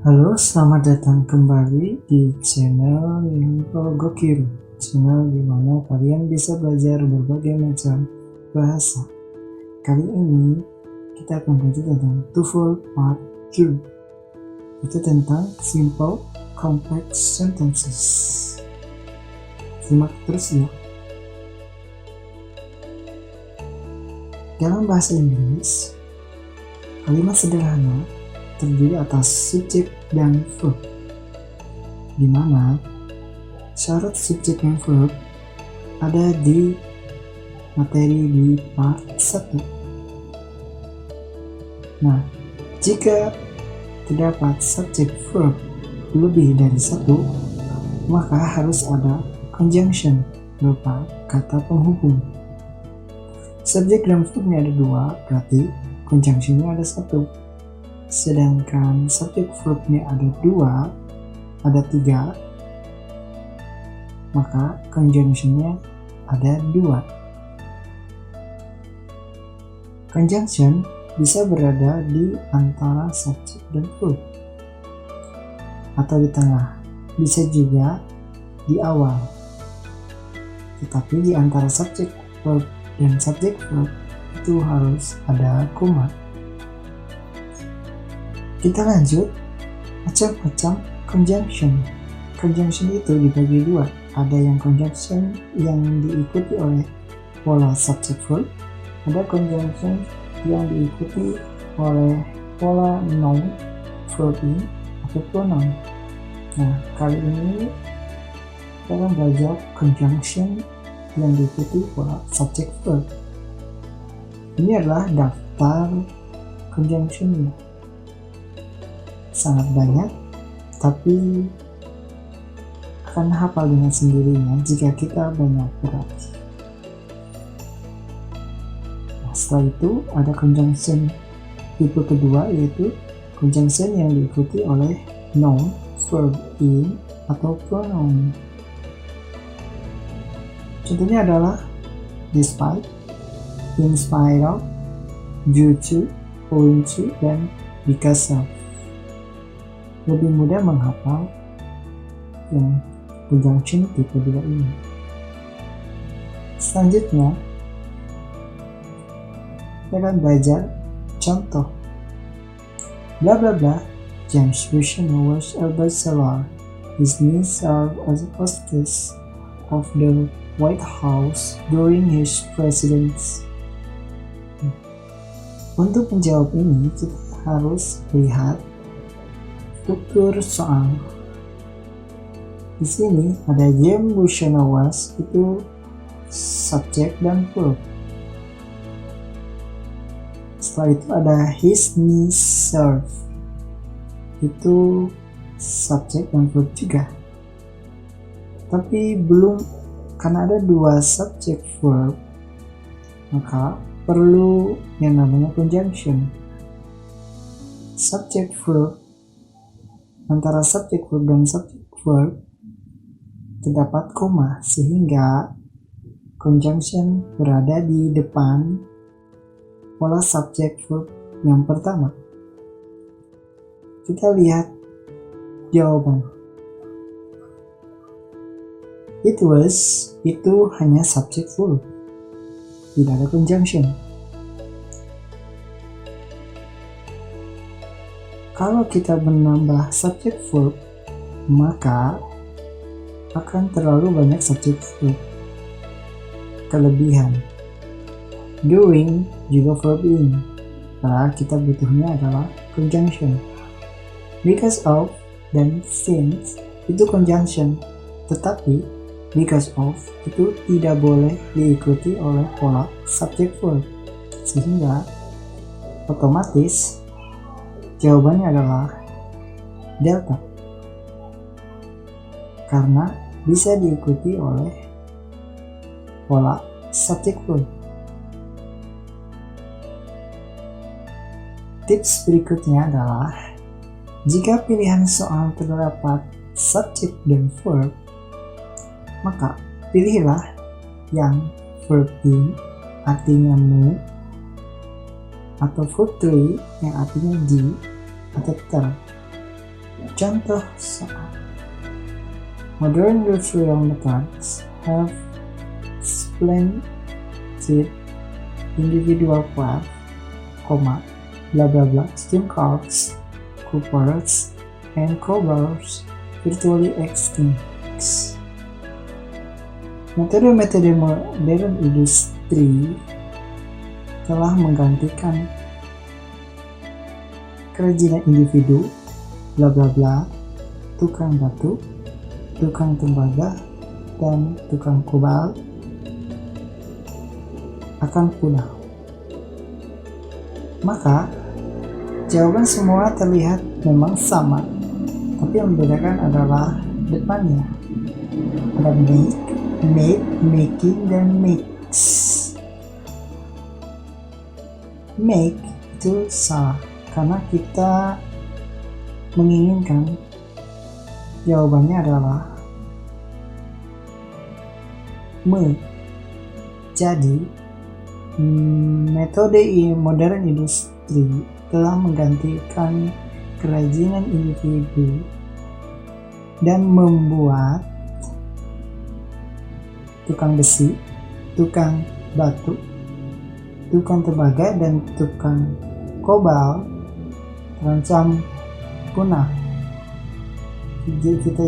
Halo, selamat datang kembali di channel Info Gokiro, channel di mana kalian bisa belajar berbagai macam bahasa. Kali ini kita akan belajar tentang TOEFL Part 2, itu tentang Simple Complex Sentences. Simak terus ya. Dalam bahasa Inggris, kalimat sederhana terdiri atas subjek dan verb, di mana syarat subjek dan verb ada di materi di part 1. Nah, jika terdapat subjek verb lebih dari satu, maka harus ada conjunction berupa kata penghubung. Subjek dan verbnya ada dua, berarti conjunctionnya ada satu. Sedangkan subjek verbnya ada dua, ada tiga, maka conjunctionnya ada dua. Conjunction bisa berada di antara subjek dan verb, atau di tengah, bisa juga di awal. Tetapi di antara subjek verb dan subjek verb itu harus ada koma. Kita lanjut, macam-macam conjunction. Conjunction itu dibagi dua. Ada yang conjunction yang diikuti oleh pola subject verb, ada conjunction yang diikuti oleh pola noun, verb in, atau pronoun. Nah, kali ini kita akan belajar conjunction yang diikuti pola subject verb. Ini adalah daftar conjunctionnya. Sangat banyak, tapi akan hafal dengan sendirinya jika kita banyak berlatih. Nah, setelah itu ada conjunction tipe kedua, yaitu conjunction yang diikuti oleh noun, verb in, atau pronoun. Contohnya adalah despite, in spite of, due to, owing to, dan because of. Lebih mudah menghafal yang conjunction tipe 2 ini. Selanjutnya, kita akan belajar contoh. Bla bla bla, James Buchanan was a bestseller. His niece served as a hostess of the White House during his presidency. Untuk menjawab ini, kita harus lihat struktur soal. Di sini ada James Buchanan was, itu subjek dan verb. Setelah itu ada his niece served, itu subjek dan verb juga. Tapi belum, karena ada dua subjek verb, maka perlu yang namanya conjunction. Subjek verb, antara subjek verb dan subjek verb terdapat koma, sehingga conjunction berada di depan pola subjek verb yang pertama. Kita lihat jawaban. It was, itu hanya subjek verb, tidak ada conjunction. Kalau kita menambah subjek verb, maka akan terlalu banyak subjek verb. Kelebihan, during juga verb in, karena kita butuhnya adalah conjunction. Because of dan since itu conjunction, tetapi because of itu tidak boleh diikuti oleh pola subjek verb, sehingga otomatis jawabannya adalah delta, karena bisa diikuti oleh pola subjek verb. Tips berikutnya adalah, jika pilihan soal terdapat subjek dan verb, maka pilihlah yang verb in artinya mu, atau verb 3 yang artinya di, atau ter. Contoh soal. Modern industrial methods have splendid individual craft, blah blah blah, steam cars, coopers, and cobbers virtually extinct. Metode-metode modern industri telah menggantikan kerajinan individu, bla bla bla, tukang batu, tukang tembaga, dan tukang kobal akan punah. Maka jawaban semua terlihat memang sama, tapi yang membedakan adalah depannya. Ada made, making, dan makes. Make itu salah karena kita menginginkan jawabannya adalah Jadi metode modern industri telah menggantikan kerajinan individu dan membuat tukang besi, tukang batu, tukang tembaga, dan tukang kobal terancam punah. Jadi kita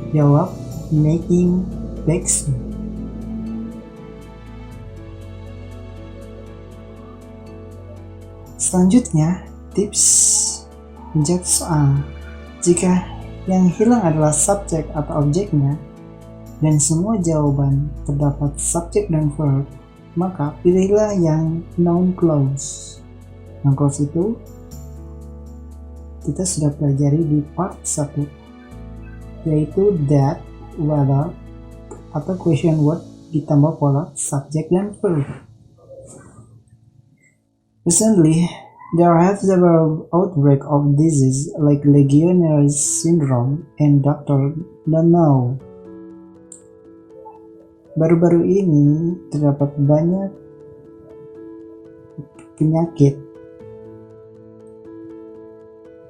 jawab making makes. Selanjutnya, tips menjawab soal. Jika yang hilang adalah subjek atau objeknya dan semua jawaban terdapat subjek dan verb, maka pilihlah yang noun clause. Noun clause itu kita sudah pelajari di part 1, yaitu that, whether, atau question word ditambah pola subjek dan verb. Recently, there have several outbreaks of disease like Legionnaires syndrome and doctors don't know. Baru-baru ini terdapat banyak penyakit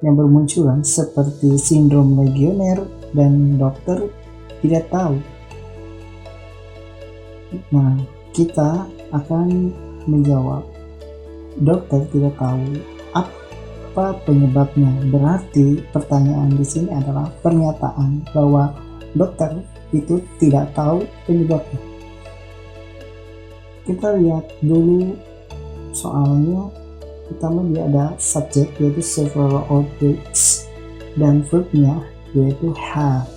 yang bermunculan seperti sindrom Legionnaire dan dokter tidak tahu. Nah, kita akan menjawab dokter tidak tahu apa penyebabnya. Berarti pertanyaan di sini adalah pernyataan bahwa dokter itu tidak tahu penyebabnya. Kita lihat dulu soalnya. Pertama dia ada subjek yaitu several outbreaks dan verbnya yaitu have.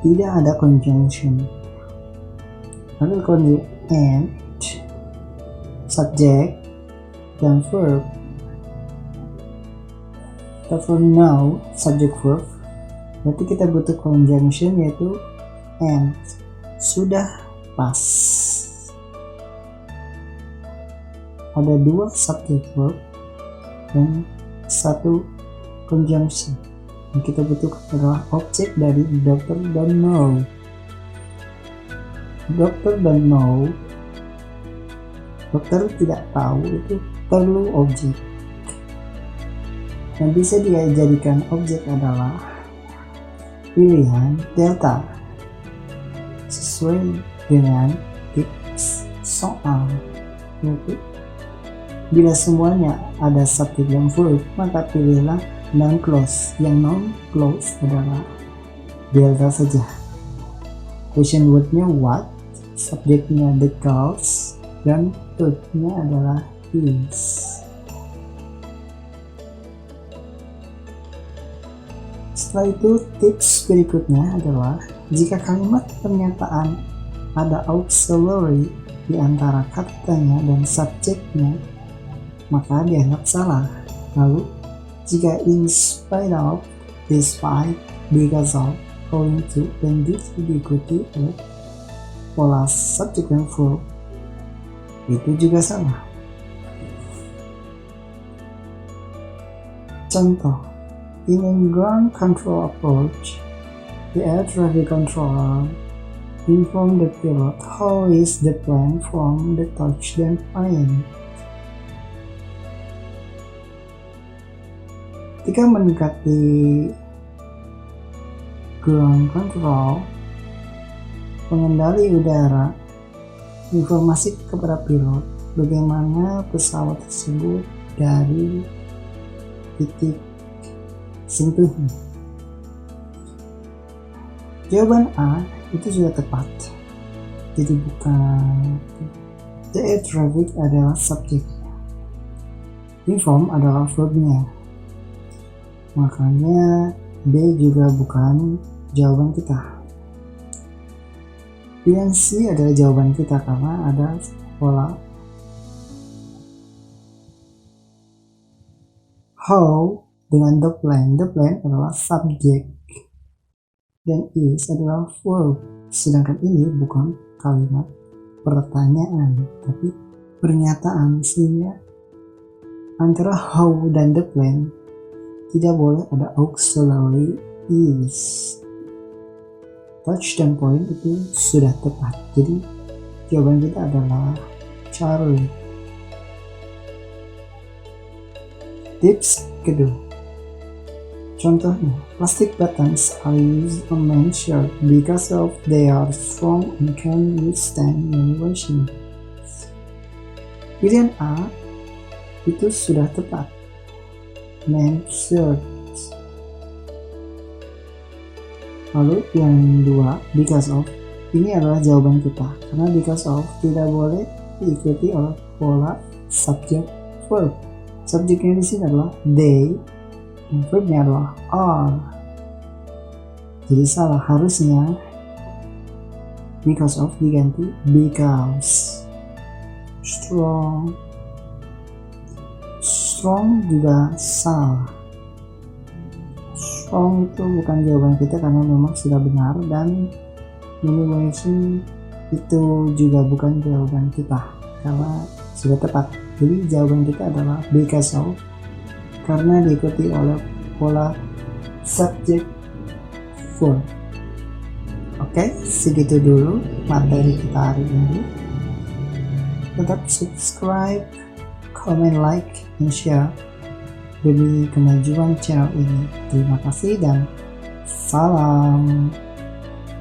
Tidak ada conjunction. Ada conjunction and, subjek, dan verb. For now, subject verb. Berarti kita butuh conjunction yaitu and. Sudah pas. Ada 2 subject verb dan 1 conjunction. Yang kita butuhkan adalah objek dari dokter dan know. Dokter dan know, dokter tidak tahu, itu perlu objek. Yang bisa dijadikan objek adalah pilihan delta sesuai dengan tips soal. Yaitu bila semuanya ada subjek dan verb, maka pilihlah noun clause. Yang noun clause adalah delta saja. Question wordnya what, subjeknya the girls, dan verbnya adalah is. Setelah itu, tips berikutnya adalah jika kalimat pernyataan ada auxiliary di antara katanya dan subjeknya, maka dianggap salah. Lalu, jika in spite of, despite, because of, owing to, dan itu diikuti oleh pola subjek dan verb, itu juga salah. Contoh, in a ground control approach, the air traffic controller informed the pilot how is the plane from the touchdown point. Ketika mendekati ground control, pengendali udara informasi kepada pilot bagaimana pesawat tersebut dari titik sentuhnya. Jawaban A itu sudah tepat. Jadi bukan. The air traffic adalah subjek. Inform adalah verbnya. Makanya B juga bukan jawaban kita. Pilihan C adalah jawaban kita karena ada pola. How dengan the plane adalah subjek dan is adalah verb. Sedangkan ini bukan kalimat pertanyaan tapi pernyataan, sehingga antara how dan the plane tidak boleh ada auxiliary is. Touch dan point itu sudah tepat. Jadi jawaban kita adalah Charlie. Tips kedua. Contohnya, plastic buttons are used on men's shirt because of they are strong and can withstand many washing. Pilihan A itu sudah tepat. Men's shirt. Lalu yang dua, because of, ini adalah jawaban kita karena because of tidak boleh diikuti oleh pola subject verb. Subjeknya di sini adalah they, dan verbnya adalah are. Jadi salah, harusnya because of diganti because. Strong juga salah. Strong itu bukan jawaban kita karena memang sudah benar, dan minimization itu juga bukan jawaban kita karena sudah tepat. Jadi jawaban kita adalah because of karena diikuti oleh pola subject verb. Oke, segitu dulu materi kita hari ini. Tetap subscribe, comment, like, dan share demi kemajuan channel ini. Terima kasih dan salam.